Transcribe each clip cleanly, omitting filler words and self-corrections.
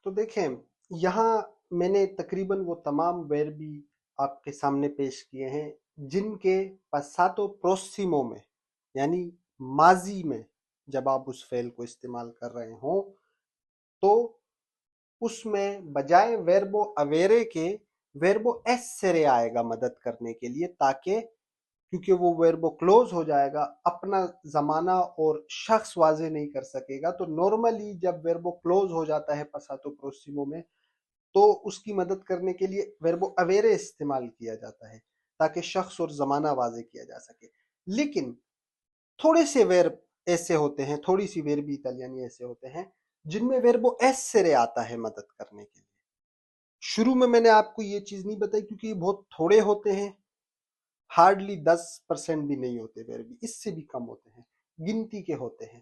तो देखें, यहाँ मैंने तकरीबन वो तमाम वर्बी आपके सामने पेश किए हैं जिनके पसातो प्रोसिमो में, यानी माजी में, जब आप उस फेल को इस्तेमाल कर रहे हो तो उसमें बजाय वेर्बो अवेरे के वेर्बो एसेरे आएगा मदद करने के लिए, ताकि क्योंकि वो वेर्बो क्लोज हो जाएगा, अपना जमाना और शख्स वाजे नहीं कर सकेगा। तो नॉर्मली जब वेर्बो क्लोज हो जाता है पसातो प्रोसिमो में, तो उसकी मदद करने के लिए वेर्बो अवेरे इस्तेमाल किया जाता है ताकि शख्स और जमाना वाजे किया जा सके। लेकिन थोड़े से वर्ब ऐसे होते हैं, थोड़ी सी वर्बी इतालियानी ऐसे होते हैं जिनमें वेर्बो एसेरे आता है मदद करने के लिए। शुरू में मैंने आपको ये चीज नहीं बताई क्योंकि ये बहुत थोड़े होते हैं, हार्डली 10% भी नहीं होते वर्बी, इससे भी कम होते हैं, गिनती के होते हैं।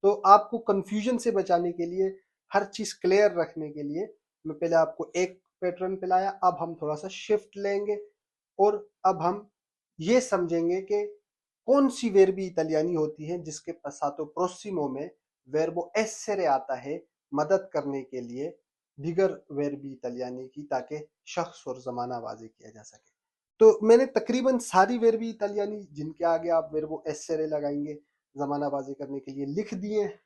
तो आपको कंफ्यूजन से बचाने के लिए, हर चीज क्लियर रखने के लिए, मैं पहले आपको एक पैटर्न पिलाया, अब हम थोड़ा सा शिफ्ट लेंगे और अब हम ये समझेंगे कि कौन सी वर्बी इतालियानी होती है जिसके पसातो प्रोसिमो में वर्बो एसेरे आता है मदद करने के लिए दिगर वर्बी इतालियानी की, ताकि शख्स और जमाना वाजे किया जा सके। तो मैंने तकरीबन सारी वर्बी इतालियानी जिनके आगे आप वर्बो एसेरे लगाएंगे जमाना बाजी करने के लिए लिख दिए हैं।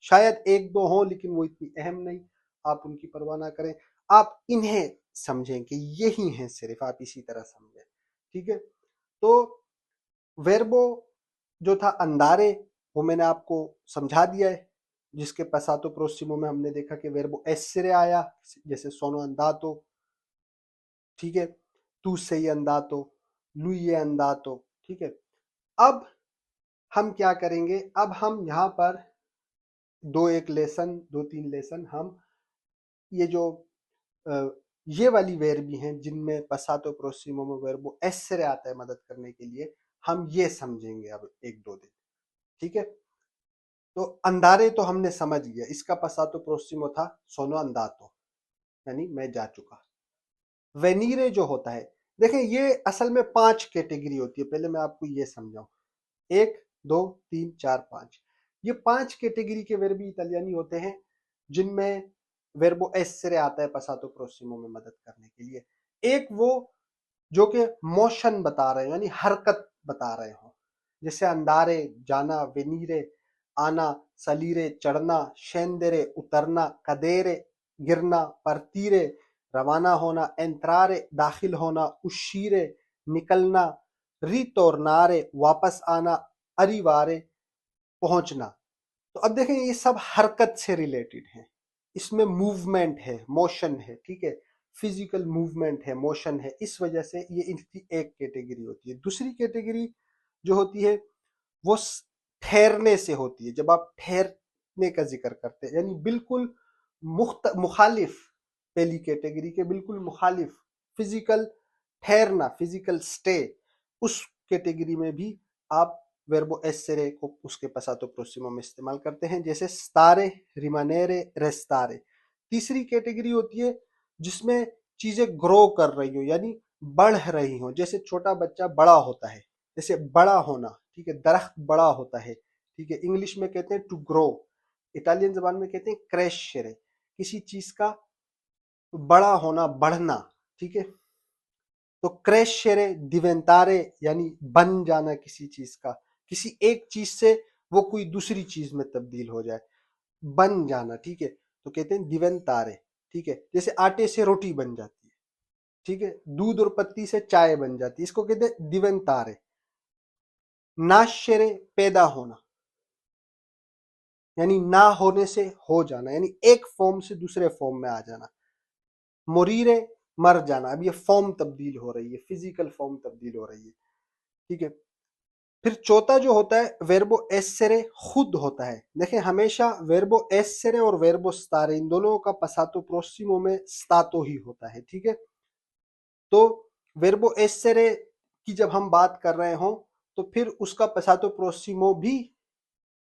शायद एक दो हों लेकिन वो इतनी अहम नहीं, आप उनकी परवाह ना करें। आप इन्हें समझें कि यही हैं, सिर्फ आप इसी तरह समझें, ठीक है। तो वेर्बो जो था अंदारे, वो मैंने आपको समझा दिया है, जिसके पसातो प्रोसिमो में हमने देखा कि वेर्बो एसेरे आया, जैसे सोनो अंदातो, ठीक है, तू सही अंदातो, लुइये अंदातो, ठीक है। अब हम क्या करेंगे, अब हम यहाँ पर दो तीन लेसन हम ये जो अ, ये वाली वर्बी हैं जिनमें पसातो प्रोसिमो में वर्बो एसेरे आता है मदद करने के लिए, हम ये समझेंगे अब एक दो दिन, ठीक है। तो अंदारे तो हमने समझ लिया, इसका पसातो प्रोसिमो था सोनो अंदातो, यानी मैं जा चुका। वेनीरे जो होता है, देखें ये असल में 5 कैटेगरी होती है, पहले मैं आपको ये समझाऊं। 1 2 3 4 5, ये 5 कैटेगरी के वर्बी इतालियानी होते हैं जिनमें वेर्बो एसेरे आता है पसातो प्रोसिमो में मदद करने के लिए। एक वो जो कि मोशन बता रहे हैं, यानी हरकत बता रहे हो, जैसे अंदारे जाना, वेनीरे आना, सलीरे चढ़ना, शेंदेरे उतरना, कदेरे गिरना, परतीरे रवाना होना, एंत्रारे दाखिल होना, उशीरे निकलना, रितोर्नारे वापस आना, अरिवारे पहुंचना। तो अब देखें ये सब हरकत से रिलेटेड है, इसमें मूवमेंट है, मोशन है, ठीक है, फिजिकल मूवमेंट है, मोशन है, इस वजह से ये इनकी एक कैटेगरी होती है। दूसरी कैटेगरी जो होती है वो ठहरने से होती है, जब आप ठहरने का जिक्र करते हैं, यानी बिल्कुल मुखालिफ, पहली कैटेगरी के बिल्कुल मुखालिफ, फिजिकल ठहरना, फिजिकल स्टे, उस कैटेगरी में भी आप वेर्बो एसेरे को उसके पसातो प्रोसिमो में इस्तेमाल करते हैं, जैसे स्तारे, रिमानेरे, रेस्तारे। तीसरी कैटेगरी होती है जिसमें चीजें ग्रो कर रही हो, यानी बढ़ रही हो, जैसे छोटा बच्चा बड़ा होता है, जैसे बड़ा होना, ठीक है, दरख्त बड़ा होता है, ठीक है, इंग्लिश में कहते हैं टू ग्रो, इटालियन जबान में कहते हैं क्रेशरे, किसी चीज का बड़ा होना, बढ़ना, ठीक है। तो क्रेशरे दिवेंतारे यानी बन जाना किसी चीज का, किसी एक चीज से वो कोई दूसरी चीज में तब्दील हो जाए, बन जाना, ठीक है, तो कहते हैं दिवेंतारे, ठीक है। जैसे आटे से रोटी बन जाती है, ठीक है, दूध और पत्ती से चाय बन जाती है, इसको कहते हैं दिवेंतारे। नाशरे पैदा होना, यानी ना होने से हो जाना, यानी एक फॉर्म से दूसरे फॉर्म में आ जाना। मोरीरे मर जाना, अब ये फॉर्म तब्दील हो रही है, फिजिकल फॉर्म तब्दील हो रही है, ठीक है। फिर चौथा जो होता है वेर्बो एसेरे खुद होता है। देखें हमेशा वेर्बो एसेरे और वेर्बो स्तारे इन दोनों का पसातो प्रोसिमो में स्तातो ही होता है, ठीक है। तो वेर्बो एसेरे की जब हम बात कर रहे हो तो फिर उसका पसातो प्रोसिमो भी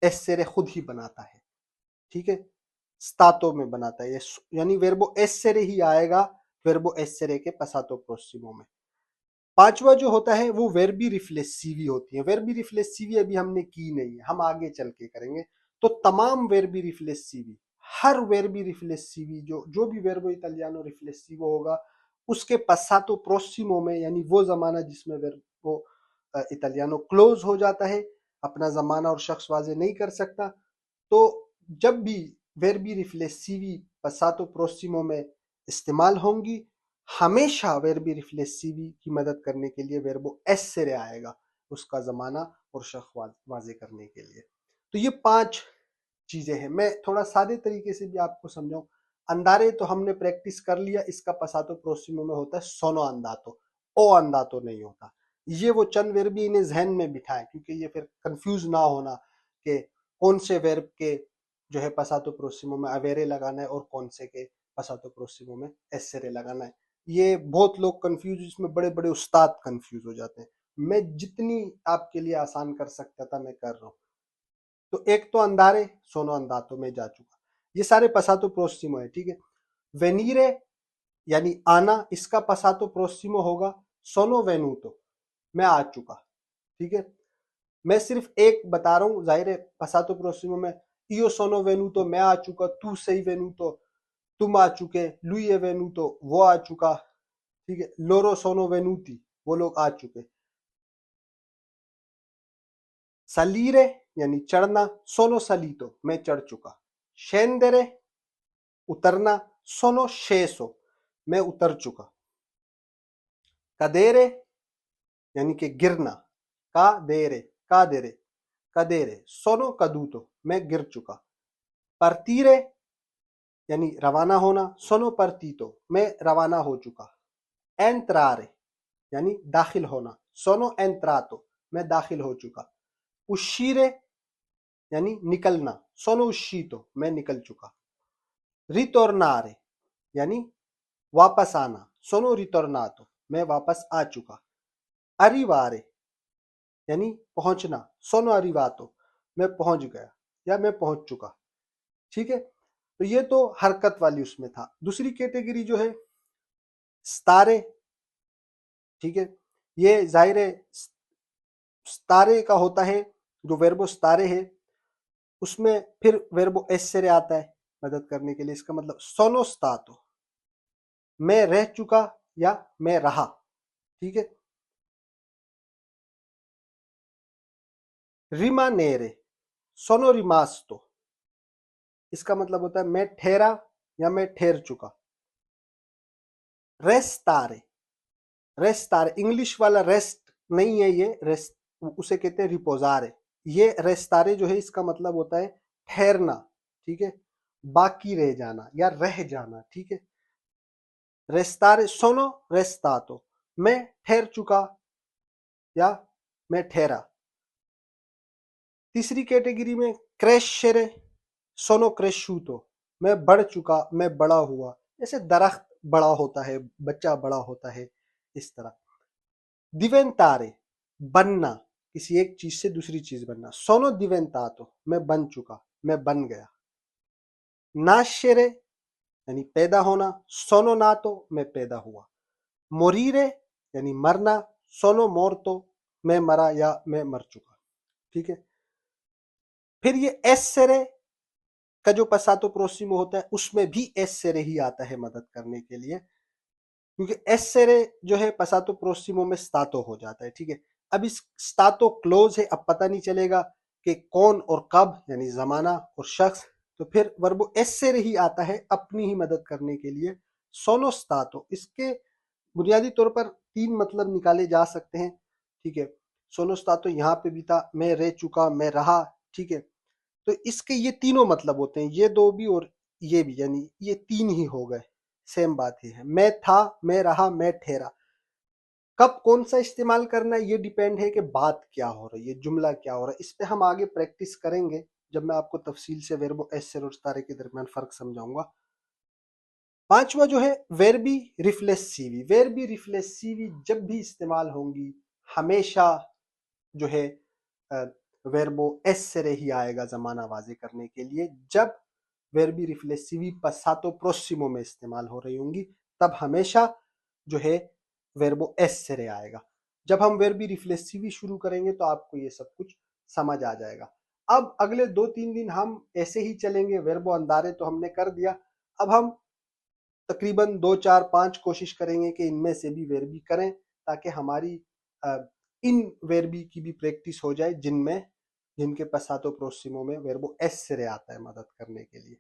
एसेरे खुद ही बनाता है, ठीक है, स्तातो में बनाता है, यानी वेर्बो एसेरे ही आएगा वेर्बो एसेरे के पसातो प्रोसिमो में। पांचवा जो होता है वो वेर्बी रिफ्लेसिवी होती है। वेर्बी रिफ्लेसिवी अभी हमने की नहीं है, हम आगे चल के करेंगे। तो तमाम वेर्बी रिफ्लेसिवी हर verbi riflessivi जो भी verbo italiano riflessivo होगा उसके passato prossimo में, यानी वो जमाना जिसमें verbo italiano close हो जाता है, अपना जमाना और शख्स वाजे नहीं कर सकता, तो जब भी verbi riflessivi passato prossimo में इस्तेमाल होंगी, हमेशा verbi riflessivi की मदद करने के लिए verbo essere आएगा उसका जमाना और शख्स वाजे करने के लिए। तो ये 5 चीजें हैं। मैं थोड़ा सादे तरीके से भी आपको समझाऊं। अंदारे तो हमने प्रैक्टिस कर लिया, इसका पसातो प्रोसिमो में होता है सोनो अंदातो, ओ अंदातो नहीं होता। ये वो चंद वर्ब भी इन्हें जहन में बिठाएं, क्योंकि ये फिर कंफ्यूज ना होना कि कौन से वर्ब के जो है पसातो प्रोसिमो में अवेरे लगाना है और कौन से के पसातो प्रोसिमो में एसेरे लगाना है। ये बहुत लोग कंफ्यूज, इसमें बड़े बड़े उस्ताद कंफ्यूज हो जाते हैं। मैं जितनी आपके लिए आसान कर सकता था मैं कर रहा हूँ। तो एक तो अंदारे सोनो अंदातो में जा चुका, ये सारे पसातो प्रोसिमो है, ठीक है। वेनीरे यानी आना, इसका पसातो प्रोसिमो होगा सोनो वेनूतो, मैं आ चुका, ठीक है। मैं सिर्फ एक बता रहा हूँ, जाहिर है पसातो प्रोसिमो में इयो सोनो वेनूतो, मैं आ चुका, तू सही वेनूतो, तुम आ चुके, लुई ए वेनूतो, वो आ चुका, ठीक है। लोरो सोनो वेनूती, वो लोग आ चुके। सलीरे यानी चढ़ना, सोनो सलीतो, मैं चढ़ चुका। शेंदेरे उतरना, सोनो शेसो, मैं उतर चुका। कदेरे यानी कि गिरना, कादेरे कदेरे, सोनो कदूतो, मैं गिर चुका। पर्तीरे यानी रवाना होना, सोनो पर्तीतो, मैं रवाना हो चुका। एंत्रारे यानी दाखिल होना, सोनो एंत्रातो, मैं दाखिल हो चुका। उशीरे यानी निकलना, सोनो उशीतो, मैं निकल चुका। रिटोर्नारे यानी वापस आना, सोनो रिटोर्नातो, मैं वापस आ चुका। अरिवारे यानी पहुंचना, सोनो अरिवातो, मैं पहुंच गया या मैं पहुंच चुका, ठीक है। तो ये तो हरकत वाली उसमें था। दूसरी कैटेगरी जो है स्तारे, ठीक है। ये जाहिर है स्तारे का होता है, जो वेर्बो स्तारे है उसमें फिर वेर्बो एसेरे आता है मदद करने के लिए। इसका मतलब सोनो स्तातो, मैं रह चुका या मैं रहा, ठीक है। रिमानेरे, सोनो रिमास्तो, इसका मतलब होता है मैं ठहरा या मैं ठहर चुका। रेस्तारे, रेस्तारे इंग्लिश वाला रेस्ट नहीं है, ये रेस्ट उसे कहते हैं रिपोजारे। ये रेस्तारे जो है इसका मतलब होता है ठहरना, ठीक है, बाकी रह जाना या रह जाना, ठीक है। रेस्तारे सोनो रेस्तातो, मैं ठहर चुका या मैं ठहरा। तीसरी कैटेगरी में क्रेशेरे, सोनो क्रेशूतो, मैं बढ़ चुका, मैं बड़ा हुआ। जैसे दरख्त बड़ा होता है, बच्चा बड़ा होता है, इस तरह। दिवेंतारे बनना, किसी एक चीज से दूसरी चीज बनना, सोनो दिवेंतातो, मैं बन चुका, मैं बन गया। नाशेरे यानी पैदा होना, सोनो नातो, मैं पैदा हुआ। मोरीरे यानी मरना, सोनो मोर्तो, मैं मरा या मैं मर चुका, ठीक है। फिर ये एसेरे का जो पसातो प्रोसिमो होता है उसमें भी एसेरे ही आता है मदद करने के लिए, क्योंकि एसेरे जो है पसातो प्रोसिमो में स्तातो हो जाता है, ठीक है। अब इस स्तातो क्लोज है, अब पता नहीं चलेगा कि कौन और कब, यानी जमाना और शख्स, तो फिर वर्बो एसेरे ही आता है अपनी ही मदद करने के लिए, सोनो स्तातो। इसके बुनियादी तौर पर 3 मतलब निकाले जा सकते हैं, ठीक है। सोनो स्तातो यहाँ पे भी था, मैं रह चुका, मैं रहा, ठीक है। तो इसके ये तीनों मतलब होते हैं, ये दो भी और ये भी, यानी ये 3 ही हो गए। सेम बात ही है, मैं था, मैं रहा, मैं ठहरा। कब कौन सा इस्तेमाल करना है ये डिपेंड है कि बात क्या हो रही है, जुमला क्या हो रहा है। इस पे हम आगे प्रैक्टिस करेंगे जब मैं आपको तफसील से वेर्बो एसेर और स्तारे के दरमियान फर्क समझाऊंगा। पांचवा जो है वेर्बी रिफ्लेसिवी। वेर्बी रिफ्लेसिवी जब भी इस्तेमाल होंगी हमेशा जो है वेर्बो एसेरे ही आएगा जमाना वाजे करने के लिए। जब वेर्बी रिफ्लेसिवी पसातो प्रोसिमो में इस्तेमाल हो रही होंगी तब हमेशा जो है वेर्बो एसेरे आएगा। जब हम वेर्बी रिफ्लेसिवी शुरू करेंगे तो आपको ये सब कुछ समझ आ जाएगा। अब अगले 2-3 दिन हम ऐसे ही चलेंगे, वर्बो अंदारे तो हमने कर दिया। अब हम तकरीबन 2-4-5 कोशिश करेंगे कि इनमें से भी वर्बी करें, ताकि हमारी इन वर्बी की भी प्रैक्टिस हो जाए जिनके पसातो प्रोसिमो में वर्बो एस से आता है मदद करने के लिए।